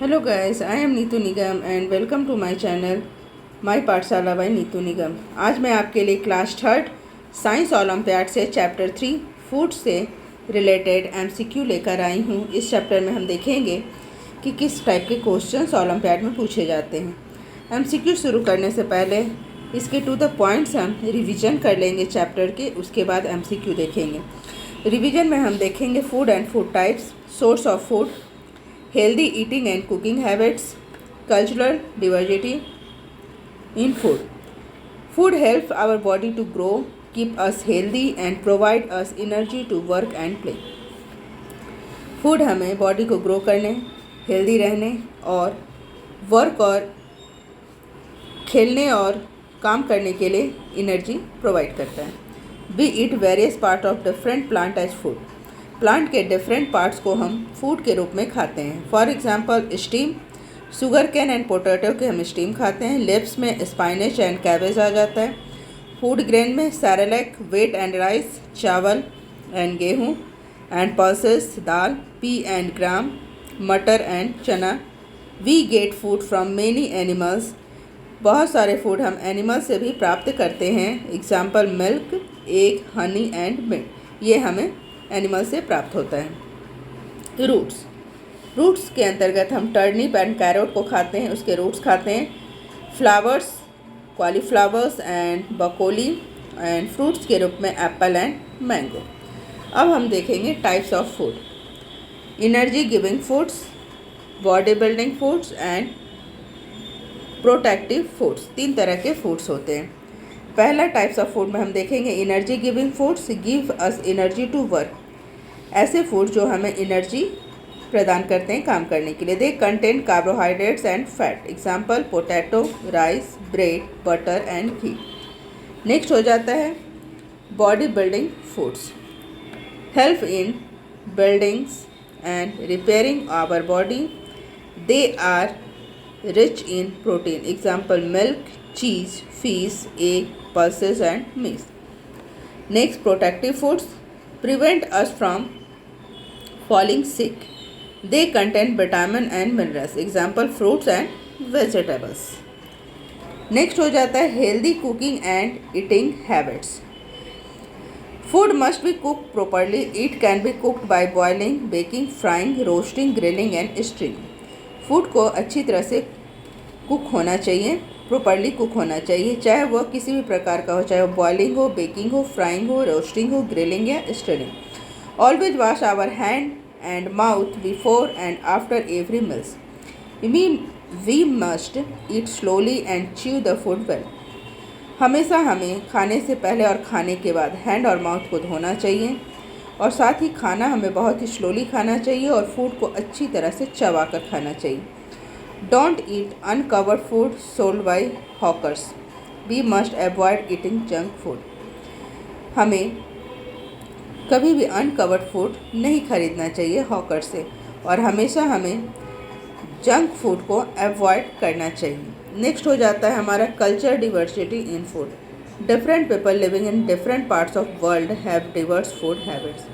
Hello guys, I am Neetu Nigam and welcome to my channel my Pathshala by Neetu Nigam. आज मैं आपके लिए क्लास थर्ड साइंस ओलंपियाड से चैप्टर 3 फूड से रिलेटेड एमसीक्यू लेकर आई हूँ। इस चैप्टर में हम देखेंगे कि किस टाइप के क्वेश्चंस ओलंपियाड में पूछे जाते हैं। एमसीक्यू शुरू करने से पहले इसके टू द पॉइंट्स हम रिवीजन कर लेंगे चैप्टर के, उसके बाद एमसीक्यू देखेंगे। रिवीजन में हम देखेंगे food and food types, source of food, healthy eating and cooking habits, cultural diversity in food. Food helps our body to grow, keep us healthy and provide us energy to work and play. Food हमें body को grow करने, healthy रहने और work और खेलने और काम करने के लिए एनर्जी प्रोवाइड करता है। We eat various part of different plant as food. Plant के डिफरेंट पार्ट्स को हम फूड के रूप में खाते हैं। For example steam, sugar cane and potato के हम स्टीम खाते हैं। लिप्स में स्पाइनच एंड कैबेज आ जाता है। फूड ग्रेन में सैरेलैक, वेट एंड राइस, चावल एंड गेहूँ एंड पल्सेस, दाल, पी एंड ग्राम, मटर एंड चना। We get food from many animals. बहुत सारे फूड हम एनिमल से भी प्राप्त करते हैं। Example milk, egg, honey and meat, ये हमें एनिमल से प्राप्त होता है। रूट्स के अंतर्गत हम टर्निप एंड कैरोट को खाते हैं, उसके रूट्स खाते हैं। Flowers, cauliflowers and broccoli and fruits के रूप में एप्पल एंड मैंगो। अब हम देखेंगे types of food. Energy giving foods, body building foods and protective foods, 3 तरह के फूड्स होते हैं। पहला टाइप्स ऑफ फूड में हम देखेंगे energy giving foods, give us energy to work. ऐसे फूड जो हमें एनर्जी प्रदान करते हैं काम करने के लिए। They contain carbohydrates and fat. Example potato, rice, bread, butter and ghee. Next हो जाता है body building foods, help in buildings and repairing our body. They are rich in protein. Example milk, cheese, fish, egg, pulses and meat. Next, protective foods prevent us from falling sick. They contain vitamin and minerals. Example fruits and vegetables. Next हो जाता है healthy cooking and eating habits. Food must be cooked properly. It can be cooked by boiling, baking, frying, roasting, grilling and stewing. Food को अच्छी तरह से cook होना चाहिए, properly cook होना चाहिए, चाहे वह किसी भी प्रकार का हो, चाहे वो बॉइलिंग हो, बेकिंग हो, फ्राइंग हो, रोस्टिंग हो, ग्रिलिंग या steering. Always wash our hand and mouth before and after every meals. We must eat slowly and chew the food well. हमेशा हमें खाने से पहले और खाने के बाद हैंड और माउथ को धोना चाहिए और साथ ही खाना हमें बहुत ही स्लोली खाना चाहिए और फूड को अच्छी तरह से चबा कर खाना चाहिए। Don't eat uncovered food sold by hawkers. We must avoid eating junk food. हमें कभी भी अनकवर्ड फूड नहीं खरीदना चाहिए हॉकर से और हमेशा हमें जंक फूड को अवॉइड करना चाहिए। नेक्स्ट हो जाता है हमारा culture diversity in food. Different people living in different parts of world have Divers food habits.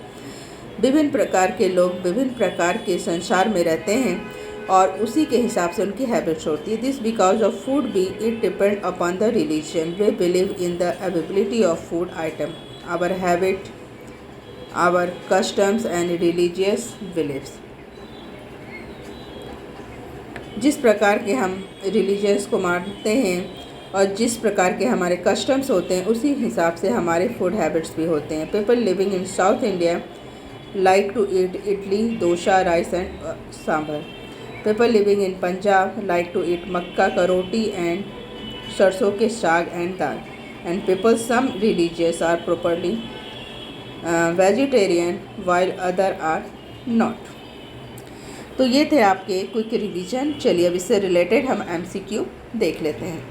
विभिन्न प्रकार के लोग विभिन्न प्रकार के संसार में रहते हैं और उसी के हिसाब से उनकी हैबिट्स होती है। This because of food be it depend upon the religion. We believe in the availability of food item, our habit, our customs and religious beliefs. जिस प्रकार के हम रिलीजियंस को मानते हैं और जिस प्रकार के हमारे कस्टम्स होते हैं उसी हिसाब से हमारे फूड हैबिट्स भी होते हैं। People living in south India like to eat idli, dosa, rice and sambar. People living in Punjab like to eat मक्का का रोटी and सरसों के साग and dal. And people some religious are properly vegetarian while other are not. तो ये थे आपके क्विक रिवीजन। चलिए अब इससे रिलेटेड हम एमसीक्यू देख लेते हैं।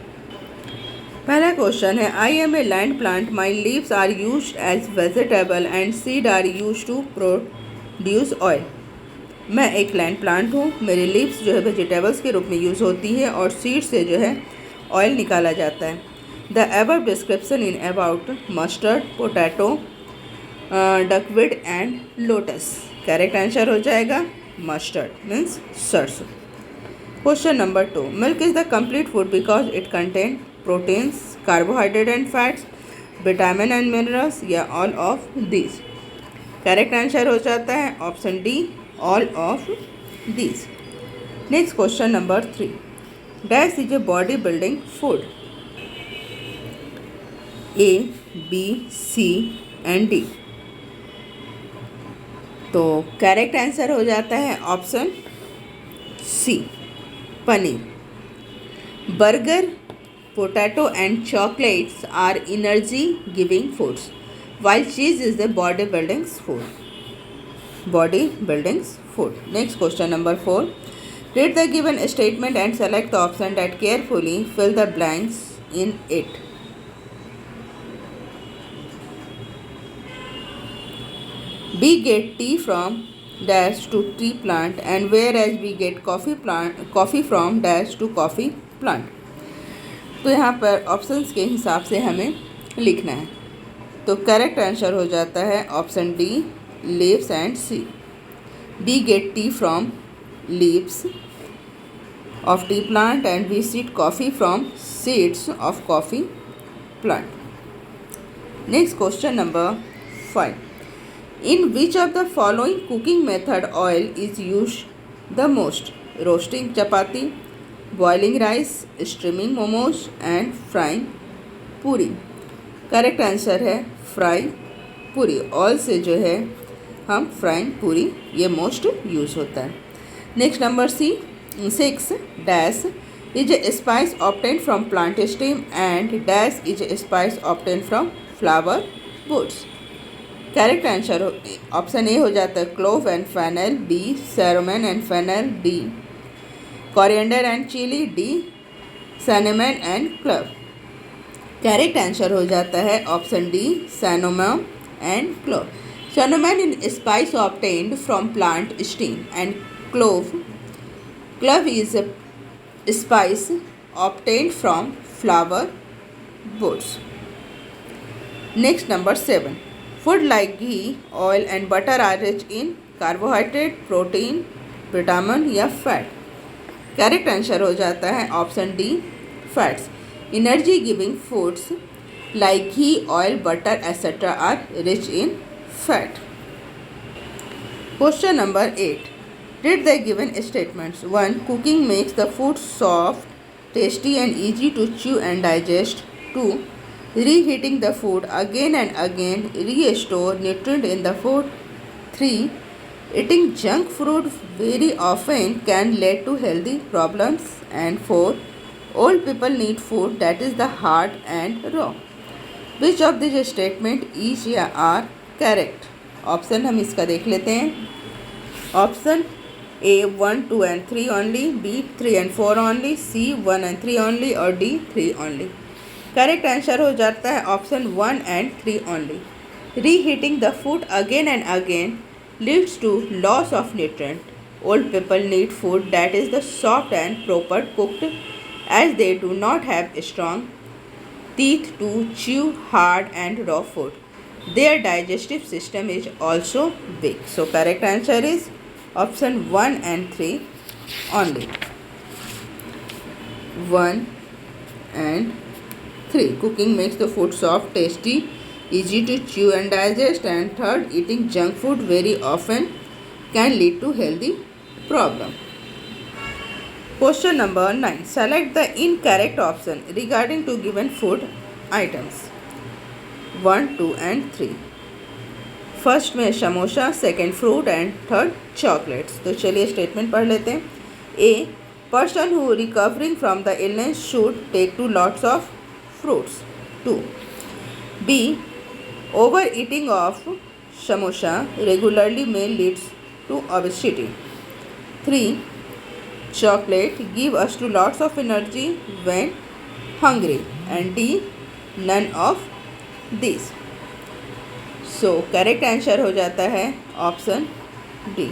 पहला क्वेश्चन है I am a land plant, my leaves are used as vegetable and seed are used to produce oil. मैं एक लैंड प्लांट हूँ, मेरी लीव्स जो है वेजिटेबल्स के रूप में यूज़ होती है और सीड से जो है ऑयल निकाला जाता है। The above description in about mustard, potato, duckweed and lotus. Correct answer हो जाएगा मस्टर्ड मीन्स सरसों। Question number 2. Milk is the complete food because it contains proteins, carbohydrate and fats, vitamin and minerals या all of these. Correct answer हो जाता है option D, all of these. Next question number 3. Dash is a body building food. A, B, C and D. तो correct answer हो जाता है option C, paneer. Burger, potato and chocolates are energy giving foods while cheese is the body building food. Next question number 4. Read the given statement and select the option that carefully fill the blanks in it. We get tea from dash to tea plant and whereas we get coffee from dash to coffee plant. तो यहाँ पर options के हिसाब से हमें लिखना है. तो करेक्ट आंसर हो जाता है option D, leaves and C. We get tea from leaves of tea plant and we seed coffee from seeds of coffee plant. Next question number 5. In which of the following cooking method oil is use the most. Roasting chapati, boiling rice, streaming momos and frying puri. Correct answer है fry puri. Oil से जो है हम frying पूरी ये most use होता है. Next number 6. Dash is a spice obtain from plant stem and dash is a spice obtain from flower woods. Correct answer option A हो जाता है clove and fennel, B cinnamon and fennel, D coriander and chili, D cinnamon and clove. Correct answer हो जाता है option D, cinnamon and clove. Cinnamon is spice obtained from plant stem and clove is a spice obtained from flower woods. Next number 7. Food like ghee, oil and butter are rich in carbohydrate, protein, vitamin या fat. Correct answer हो जाता है option D, fats. Energy giving foods like ghee, oil, butter etcetera are rich in fat. Question number 8. Read the given statements. 1. Cooking makes the food soft, tasty and easy to chew and digest. 2. Reheating the food again and again restore nutrient in the food. 3. Eating junk food very often can lead to healthy problems. And 4. Old people need food that is the hard and raw. Which of these statement is या are correct? Option हम इसका देख लेते हैं. Option A 1, 2 and 3 only, B 3 and 4 only, C 1 and 3 only और D 3 only. Correct answer हो जाता है option 1 and 3 only. Reheating the food again and again leads to loss of nutrient. Old people need food that is the soft and proper cooked as they do not have strong teeth to chew hard and raw food. Their digestive system is also weak. So correct answer is option 1 and 3 only. 1 and 3. Cooking makes the food soft, tasty, easy to chew and digest. And 3rd, eating junk food very often can lead to healthy problem. Question number 9. Select the incorrect option regarding to given food items. 1, 2 and 3. First में samosa, second fruit and third chocolates. तो चलिए statement पढ़ लेते हैं. A. Person who recovering from the illness should take 2 lots of fruits. 2. B. Overeating of samosa regularly may leads to obesity. 3. Chocolate give us 2 lots of energy when hungry. And D. None of these. So correct answer हो जाता है option D.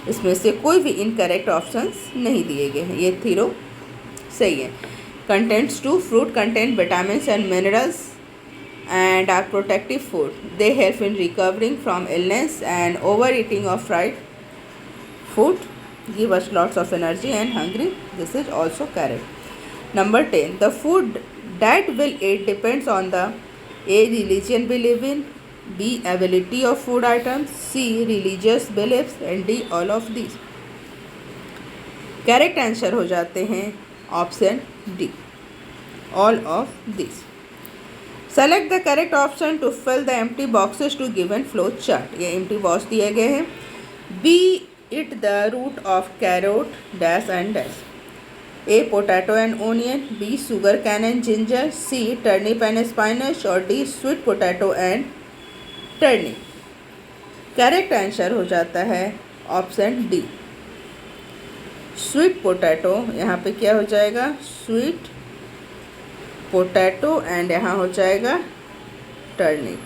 इसमें से कोई भी incorrect options नहीं दिए गए हैं. ये तीनों सही है. Contents 2. Fruit contain vitamins and minerals and are protective food. They help in recovering from illness and overeating of fried food give us lots of energy and hungry. This is also correct. Number 10, the food that will eat depends on the A. religion we live in, B. ability of food items, C. religious beliefs, and D. all of these. Correct answer हो जाते हैं option D, all of this. Select the correct option to fill the empty boxes to given flow chart. ये empty box दिए गए हैं. Be it the root of carrot dash and dash. A potato and onion, B sugar cane and ginger, C turnip and spinach, और D sweet potato and turnip. Correct answer हो जाता है option D, sweet potato. यहाँ पे क्या हो जाएगा, sweet potato, and यहाँ हो जाएगा turnip.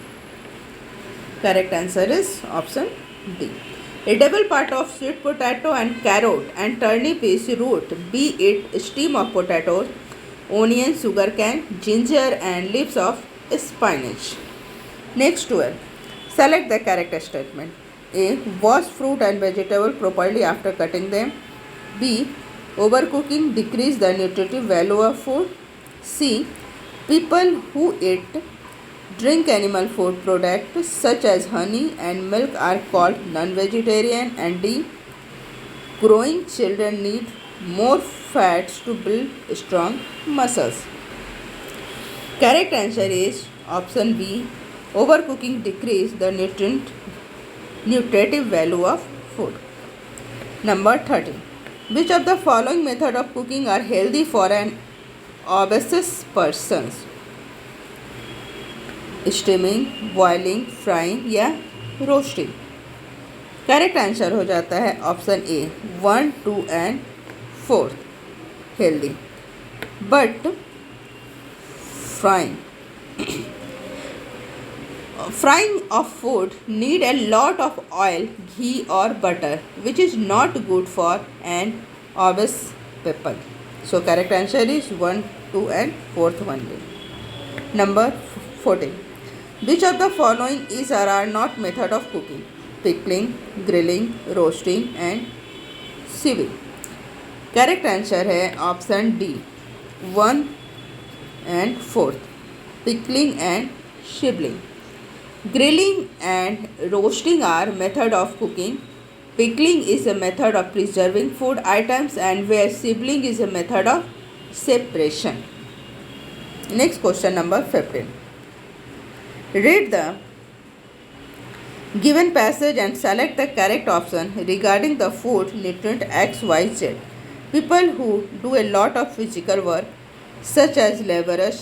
Correct answer is option D. Edible part of sweet potato and carrot and turnip is root, be it stem of potatoes, onion, sugarcane, ginger and leaves of spinach. Next 12. Select the correct statement. A. Wash fruit and vegetable properly after cutting them. B. Overcooking decrease the nutritive value of food. C. People who drink animal food products such as honey and milk are called non-vegetarian. And D. Growing children need more fats to build strong muscles. Correct answer is option B. Overcooking decrease the nutritive value of food. Number 13. Which of the following method of cooking are healthy for an obese person? Steaming, boiling, frying या roasting. Correct answer हो जाता है option A 1, 2 and 4 healthy. But frying of food need a lot of oil, ghee or butter, which is not good for an obese people. So correct answer is 1, 2 and 4th only. Number 14. Which of the following is or are not method of cooking? Pickling, grilling, roasting and sieving. Correct answer है option D 1 and 4th, pickling and sieving. Grilling and roasting are method of cooking. Pickling is a method of preserving food items, and where sieving is a method of separation. Next question number 15. Read the given passage and select the correct option regarding the food nutrient X, Y, Z. People who do a lot of physical work, such as laborers,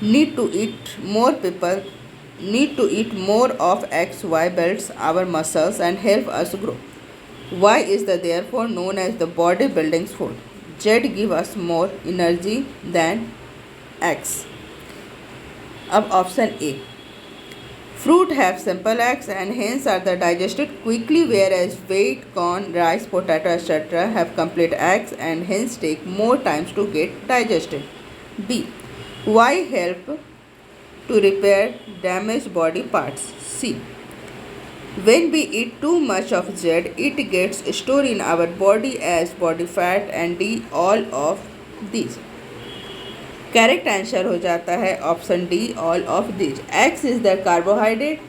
need to eat more. People need to eat more of X, Y builds our muscles and help us grow. Y is therefore known as the body building food. Z give us more energy than X. अब option A. Fruit have simple eggs and hence are digested quickly, whereas wheat, corn, rice, potato, etc. have complete eggs and hence take more times to get digested. B. Y help to repair damaged body parts. C. When we eat too much of Z, it gets stored in our body as body fat. And D. all of these. Correct answer हो जाता है option D all of this. X is the carbohydrate,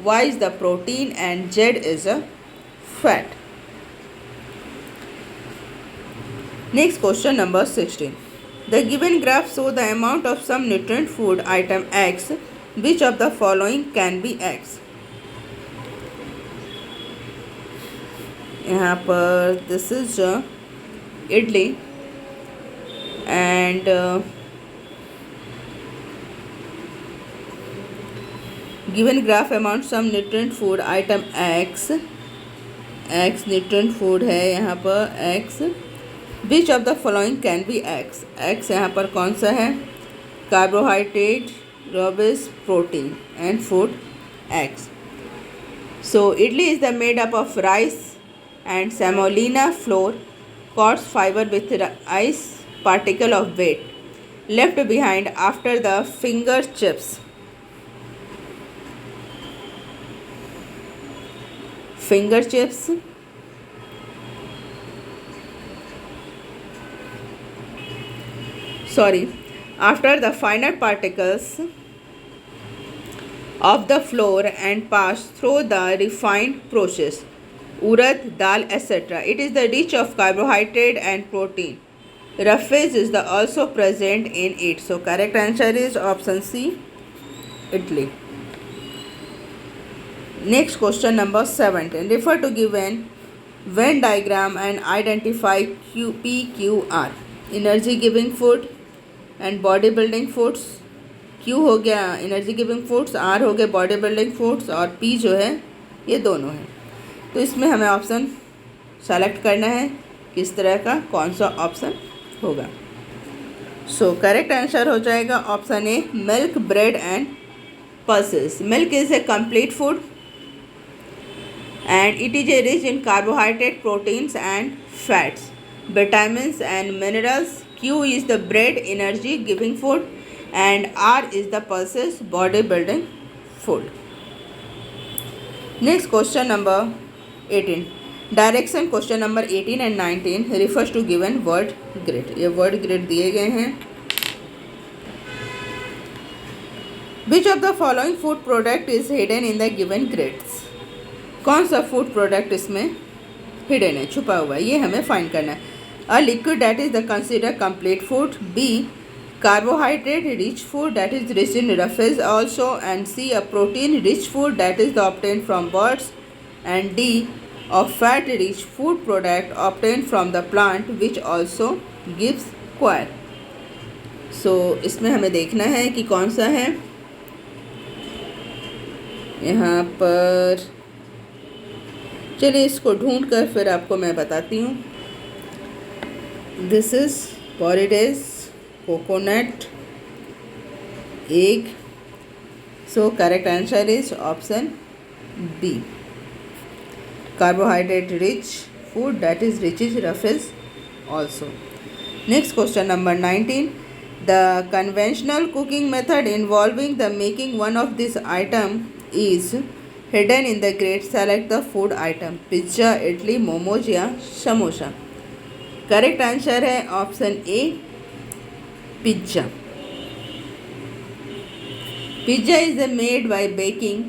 Y is the protein and Z is a fat. Next question number 16. The given graph show the amount of some nutrient food item X. Which of the following can be X. यहाँ पर this is idli and given graph amount some nutrient food item x nutrient food है यहाँ पर x. which of the following can be x. x यहाँ पर कौन सा है, कार्बोहाइड्रेट, रोबिस, protein and food x. so idli is the made up of rice and semolina flour, coarse fiber with ice particle of weight left behind after the finger chips. finger chips after the finer particles of the flour and pass through the refined process, urad, dal, etc. It is the rich of carbohydrate and protein. Roughage is the also present in it. So correct answer is option C, idli. Next question number 17. Refer to given Venn diagram and identify PQR. Energy giving food and body building foods. Q हो गया energy giving foods, R हो गए body building foods और P जो है ये दोनों है। तो इसमें हमें ऑप्शन सेलेक्ट करना है किस तरह का, कौन सा ऑप्शन होगा। सो करेक्ट आंसर हो जाएगा option A, milk, bread and pulses. Milk is a complete food and it is rich in carbohydrate, proteins and fats, vitamins and minerals. Q is the bread, energy giving food, and R is the pulses, body building food. Next question number 18. Direction question number 18 and 19 refers to given word grid. ये word grid दिए गए हैं। Which of the following food product is hidden in the given grids? कौन सा food product इसमें hidden है, छुपा हुआ है, ये हमें फाइंड करना है। A liquid that is the consider complete food, B carbohydrate rich food that is rich in roughage also, and C a protein rich food that is the obtain from birds, and D a fat rich food product obtain from the plant which also gives coir. So इसमें हमें देखना है कि कौन सा है। यहाँ पर चलिए इसको ढूंढ कर फिर आपको मैं बताती हूँ। This is porridge, coconut, egg. So correct answer is option B, carbohydrate rich food that is rich is roughage also. Next question number 19. The conventional cooking method involving the making one of this item is hidden in the grid. Select the food item, pizza, idli, momos या samosa. Correct answer है option A, pizza. Pizza is the made by baking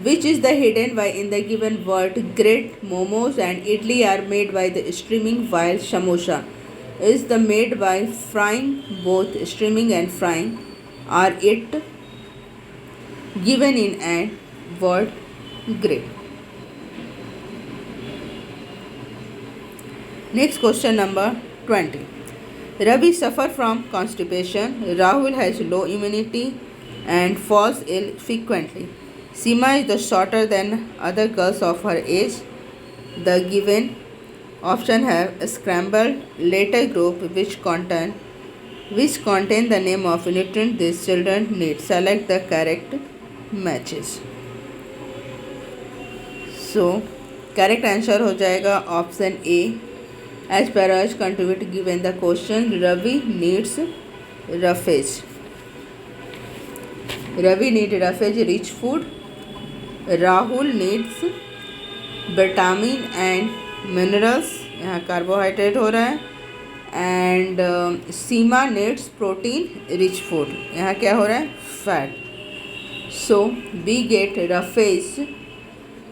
which is the hidden by in the given word grid. Momos and idli are made by the steaming, while samosa is the made by frying. Both steaming and frying are it given in and word grid. Next question number 20. Ravi suffers from constipation. Rahul has low immunity and falls ill frequently. Seema is the shorter than other girls of her age. The given option have a scrambled letter group which contain the name of nutrient these children need. Select the correct matches. So correct answer हो जाएगा option A, as per as contribute given the question. Ravi needs roughage, Ravi need roughage rich food, Rahul needs vitamin and minerals, यहाँ carbohydrate हो रहा है, and Seema needs protein rich food, यहाँ क्या हो रहा है, fat. So we get roughage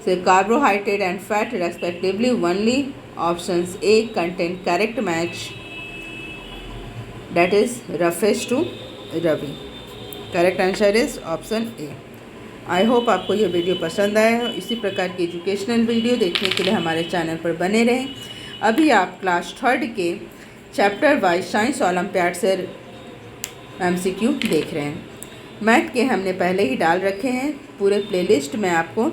से carbohydrate and fat respectively. Only options A contain correct match, that is roughage to Ravi. Correct answer is option A. I hope आपको यह video पसंद आया हो। इसी प्रकार की एजुकेशनल वीडियो देखने के लिए हमारे चैनल पर बने रहें। अभी आप क्लास 3rd के चैप्टर वाइज साइंस ओलंपियाड से MCQ देख रहे हैं। मैथ के हमने पहले ही डाल रखे हैं, पूरे प्लेलिस्ट में आपको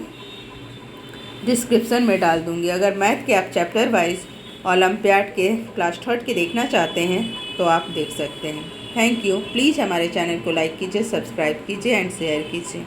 डिस्क्रिप्शन में डाल दूंगी। अगर मैथ के आप चैप्टर वाइज ओलंपियाड के क्लास 3rd के देखना चाहते हैं तो आप देख सकते हैं। Thank you. प्लीज़ हमारे चैनल को लाइक कीजिए, सब्सक्राइब कीजिए एंड शेयर कीजिए।